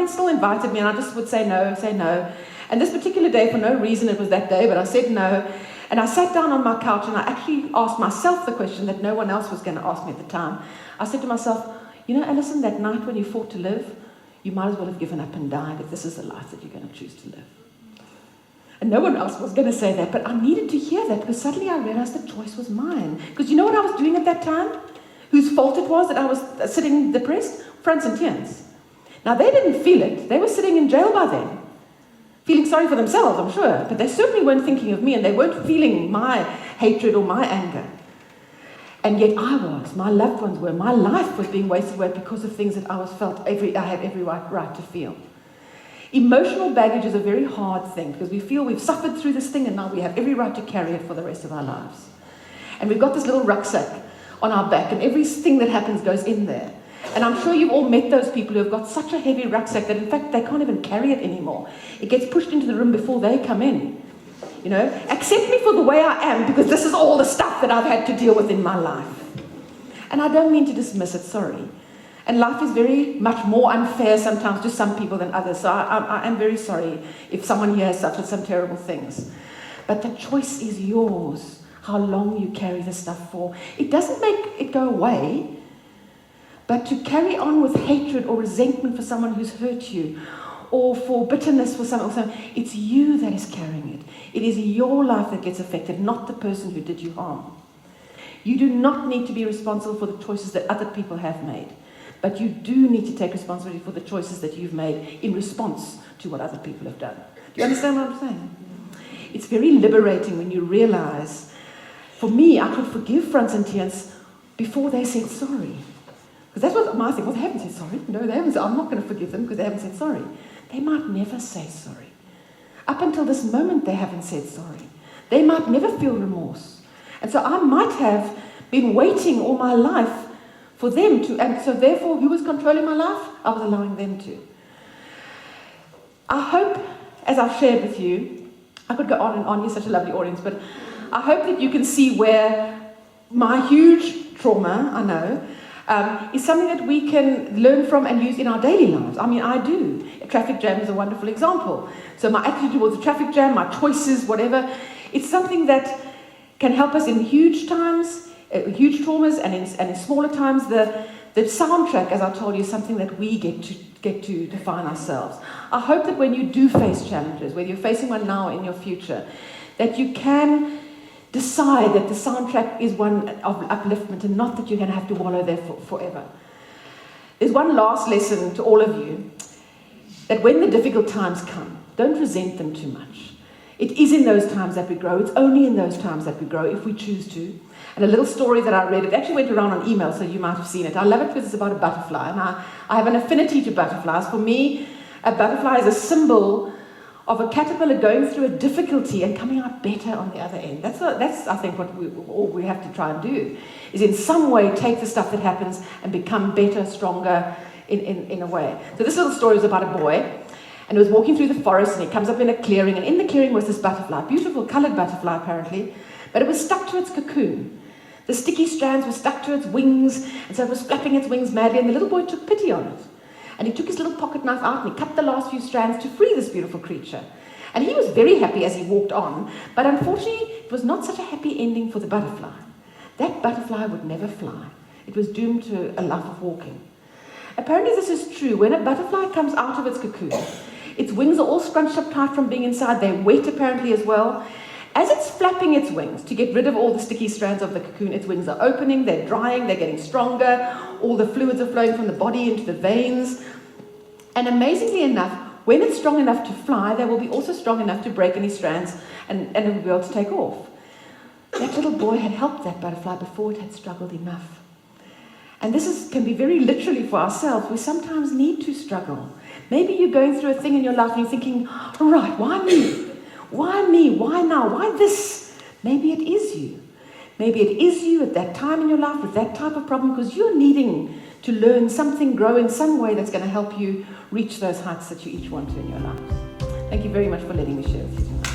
friends still invited me, and I just would say no. And this particular day, for no reason, it was that day, but I said no. And I sat down on my couch, and I actually asked myself the question that no one else was going to ask me at the time. I said to myself, you know, Alison, that night when you fought to live, you might as well have given up and died if this is the life that you're going to choose to live. And no one else was going to say that, but I needed to hear that, because suddenly I realized the choice was mine. Because you know what I was doing at that time? Whose fault it was that I was sitting depressed? Front and Tians. Now, they didn't feel it. They were sitting in jail by then, feeling sorry for themselves, I'm sure, but they certainly weren't thinking of me, and they weren't feeling my hatred or my anger. And yet I was. My loved ones were. My life was being wasted away because of things that I had every right to feel. Emotional baggage is a very hard thing, because we feel we've suffered through this thing, and now we have every right to carry it for the rest of our lives. And we've got this little rucksack on our back, and everything that happens goes in there. And I'm sure you've all met those people who have got such a heavy rucksack that, in fact, they can't even carry it anymore. It gets pushed into the room before they come in. You know, accept me for the way I am, because this is all the stuff that I've had to deal with in my life. And I don't mean to dismiss it, sorry. And life is very much more unfair sometimes to some people than others. So I am very sorry if someone here has suffered some terrible things. But the choice is yours, how long you carry this stuff for. It doesn't make it go away. But to carry on with hatred or resentment for someone who's hurt you, or for bitterness for someone, it's you that is carrying it. It is your life that gets affected, not the person who did you harm. You do not need to be responsible for the choices that other people have made, but you do need to take responsibility for the choices that you've made in response to what other people have done. Do you understand what I'm saying? It's very liberating when you realize, for me, I could forgive Frans and Tians before they said sorry. Because that's what my thing was. They haven't said sorry. No, they haven't. I'm not going to forgive them because they haven't said sorry. They might never say sorry. Up until this moment, they haven't said sorry. They might never feel remorse. And so I might have been waiting all my life for them to, and so therefore, who was controlling my life? I was allowing them to. I hope, as I've shared with you, I could go on and on, you're such a lovely audience, but I hope that you can see where my huge trauma, I know, is something that we can learn from and use in our daily lives. I mean, I do. A traffic jam is a wonderful example. So my attitude towards the traffic jam, my choices, whatever, it's something that can help us in huge times, huge traumas, and in smaller times. The soundtrack, as I told you, is something that we get to define ourselves. I hope that when you do face challenges, whether you're facing one now or in your future, that you can decide that the soundtrack is one of upliftment and not that you're going to have to wallow there forever. There's one last lesson to all of you, that when the difficult times come, don't resent them too much. It is in those times that we grow. It's only in those times that we grow if we choose to. And a little story that I read, it actually went around on email, so you might have seen it. I love it because it's about a butterfly, and I have an affinity to butterflies. For me, a butterfly is a symbol of a caterpillar going through a difficulty and coming out better on the other end. That's I think, what all we have to try and do, is in some way take the stuff that happens and become better, stronger in a way. So this little story is about a boy, and he was walking through the forest, and he comes up in a clearing, and in the clearing was this butterfly, beautiful coloured butterfly apparently, but it was stuck to its cocoon. The sticky strands were stuck to its wings, and so it was flapping its wings madly, and the little boy took pity on it. And he took his little pocket knife out and he cut the last few strands to free this beautiful creature. And he was very happy as he walked on, but unfortunately it was not such a happy ending for the butterfly. That butterfly would never fly. It was doomed to a life of walking. Apparently this is true. When a butterfly comes out of its cocoon, its wings are all scrunched up tight from being inside. They're wet apparently as well. As it's flapping its wings to get rid of all the sticky strands of the cocoon, its wings are opening, they're drying, they're getting stronger, all the fluids are flowing from the body into the veins. And amazingly enough, when it's strong enough to fly, they will be also strong enough to break any strands and it will be able to take off. That little boy had helped that butterfly before it had struggled enough. And this can be very literally for ourselves. We sometimes need to struggle. Maybe you're going through a thing in your life and you're thinking, all right, why me? Why me? Why now? Why this? Maybe it is you. Maybe it is you at that time in your life with that type of problem, because you're needing to learn something, grow in some way that's going to help you reach those heights that you each want to in your lives. Thank you very much for letting me share with you tonight.